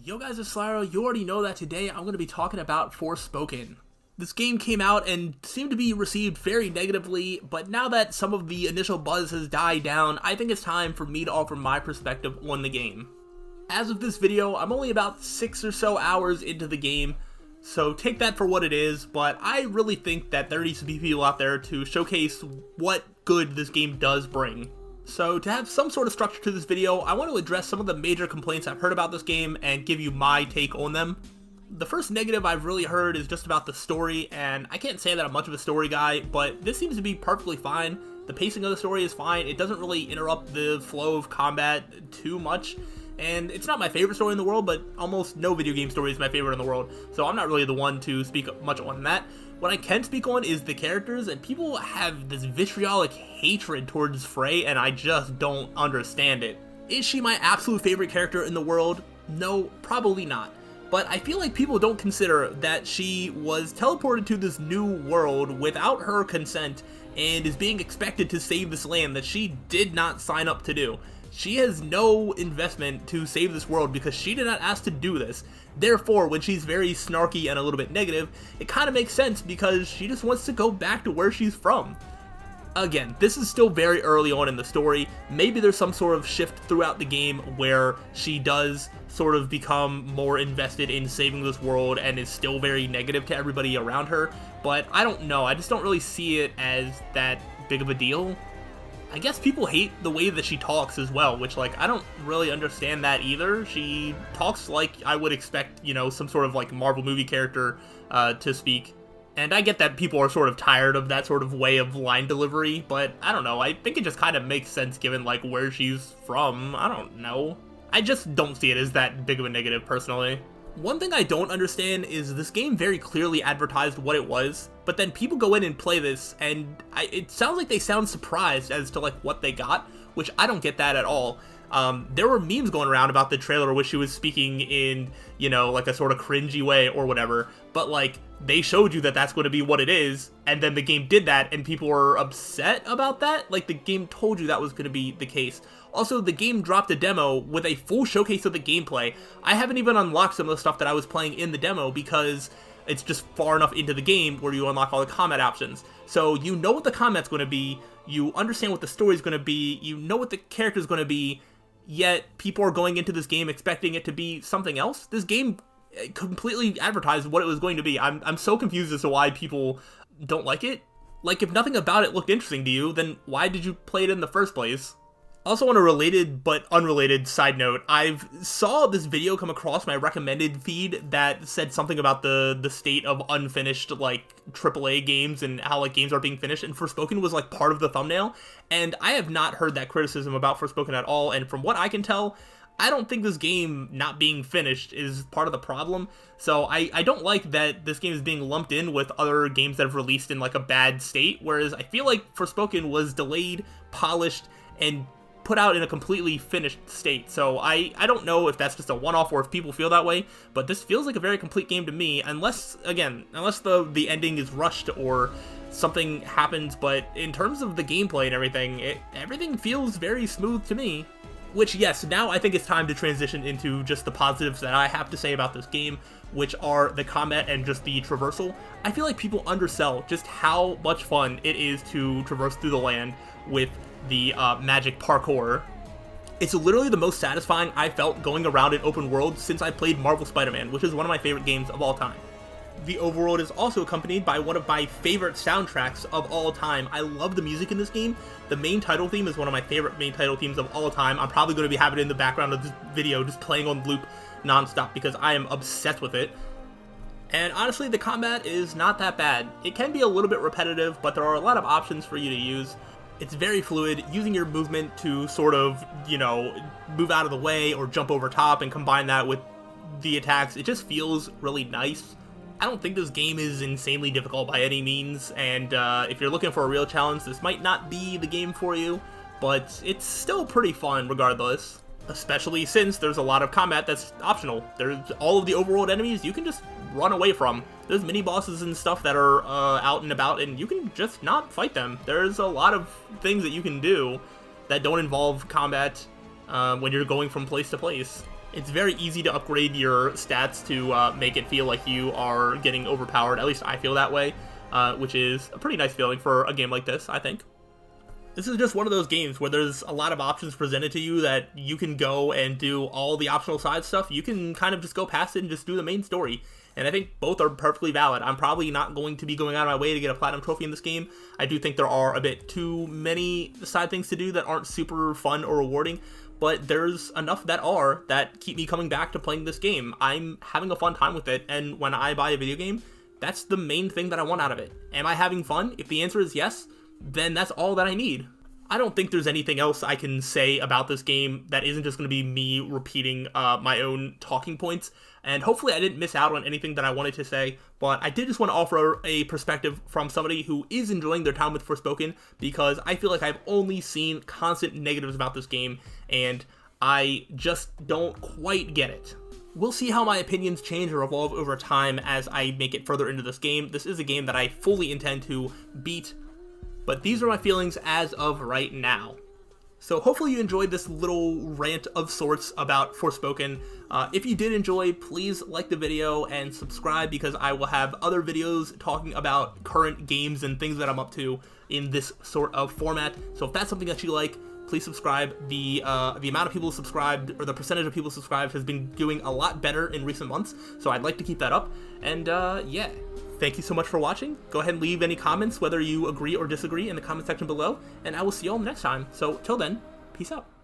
Yo guys, it's Slyroh. You already know that today I'm going to be talking about Forspoken. This game came out and seemed to be received very negatively, but now that some of the initial buzz has died down, I think it's time for me to offer my perspective on the game. As of this video, I'm only about 6 or so hours into the game, so take that for what it is, but I really think that there needs to be people out there to showcase what good this game does bring. So to have some sort of structure to this video, I want to address some of the major complaints I've heard about this game and give you my take on them. The first negative I've really heard is just about the story, and I can't say that I'm much of a story guy, but this seems to be perfectly fine. The pacing of the story is fine, it doesn't really interrupt the flow of combat too much, and it's not my favorite story in the world, but almost no video game story is my favorite in the world, so I'm not really the one to speak much on that. What I can speak on is the characters, and people have this vitriolic hatred towards Frey, and I just don't understand it. Is she my absolute favorite character in the world? No, probably not. But I feel like people don't consider that she was teleported to this new world without her consent and is being expected to save this land that she did not sign up to do. She has no investment to save this world because she did not ask to do this. Therefore, when she's very snarky and a little bit negative, it kind of makes sense because she just wants to go back to where she's from. Again, this is still very early on in the story. Maybe there's some sort of shift throughout the game where she does sort of become more invested in saving this world and is still very negative to everybody around her, but I don't know. I just don't really see it as that big of a deal. I guess people hate the way that she talks as well, which, like, I don't really understand that either. She talks like I would expect, you know, some sort of, like, Marvel movie character to speak. And I get that people are sort of tired of that sort of way of line delivery, but I don't know. I think it just kind of makes sense given, like, where she's from. I don't know. I just don't see it as that big of a negative, personally. One thing I don't understand is this game very clearly advertised what it was, but then people go in and play this, and it sounds like they sound surprised as to, like, what they got, which I don't get that at all. There were memes going around about the trailer where she was speaking in, you know, like a sort of cringy way or whatever, but, like, they showed you that that's going to be what it is, and then the game did that, and people were upset about that. Like, the game told you that was going to be the case. Also, the game dropped a demo with a full showcase of the gameplay. I haven't even unlocked some of the stuff that I was playing in the demo because it's just far enough into the game where you unlock all the combat options. So you know what the combat's going to be, you understand what the story's going to be, you know what the character's going to be, yet people are going into this game expecting it to be something else. This game completely advertised what it was going to be. I'm so confused as to why people don't like it. Like, if nothing about it looked interesting to you, then why did you play it in the first place? Also, on a related but unrelated side note, I've saw this video come across my recommended feed that said something about the state of unfinished, like, AAA games and how, like, games are being finished, and Forspoken was, like, part of the thumbnail, and I have not heard that criticism about Forspoken at all, and from what I can tell, I don't think this game not being finished is part of the problem, so I don't like that this game is being lumped in with other games that have released in, like, a bad state, whereas I feel like Forspoken was delayed, polished, and put out in a completely finished state. So I don't know if that's just a one-off or if people feel that way, but this feels like a very complete game to me, unless the ending is rushed or something happens, but in terms of the gameplay and everything, everything feels very smooth to me. Which, yes, now I think it's time to transition into just the positives that I have to say about this game, which are the combat and just the traversal. I feel like people undersell just how much fun it is to traverse through the land with the magic parkour. It's literally the most satisfying I felt going around an open world since I played Marvel Spider-Man, which is one of my favorite games of all time. The overworld is also accompanied by one of my favorite soundtracks of all time. I love the music in this game. The main title theme is one of my favorite main title themes of all time. I'm probably going to be having it in the background of this video just playing on loop nonstop because I am obsessed with it. And honestly, the combat is not that bad. It can be a little bit repetitive, but there are a lot of options for you to use. It's very fluid, using your movement to sort of, you know, move out of the way or jump over top and combine that with the attacks. It just feels really nice. I don't think this game is insanely difficult by any means, and if you're looking for a real challenge, this might not be the game for you, but it's still pretty fun regardless. Especially since there's a lot of combat that's optional. There's all of the overworld enemies you can just run away from. There's mini bosses and stuff that are out and about, and you can just not fight them. There's a lot of things that you can do that don't involve combat when you're going from place to place. It's very easy to upgrade your stats to make it feel like you are getting overpowered. At least I feel that way, which is a pretty nice feeling for a game like this, I think. This is just one of those games where there's a lot of options presented to you that you can go and do all the optional side stuff. You can kind of just go past it and just do the main story. And I think both are perfectly valid. I'm probably not going to be going out of my way to get a platinum trophy in this game. I do think there are a bit too many side things to do that aren't super fun or rewarding, but there's enough that are that keep me coming back to playing this game. I'm having a fun time with it, and when I buy a video game, that's the main thing that I want out of it. Am I having fun? If the answer is yes, then that's all that I need. I don't think there's anything else I can say about this game that isn't just going to be me repeating my own talking points, and hopefully I didn't miss out on anything that I wanted to say, but I did just want to offer a perspective from somebody who is enjoying their time with Forspoken, because I feel like I've only seen constant negatives about this game, and I just don't quite get it. We'll see how my opinions change or evolve over time as I make it further into this game. This is a game that I fully intend to beat, but these are my feelings as of right now. So hopefully you enjoyed this little rant of sorts about Forspoken. If you did enjoy, please like the video and subscribe, because I will have other videos talking about current games and things that I'm up to in this sort of format. So if that's something that you like, please subscribe. The amount of people subscribed, or the percentage of people subscribed, has been doing a lot better in recent months, so I'd like to keep that up. And yeah. Thank you so much for watching. Go ahead and leave any comments, whether you agree or disagree, in the comment section below, and I will see you all next time. So, till then, peace out.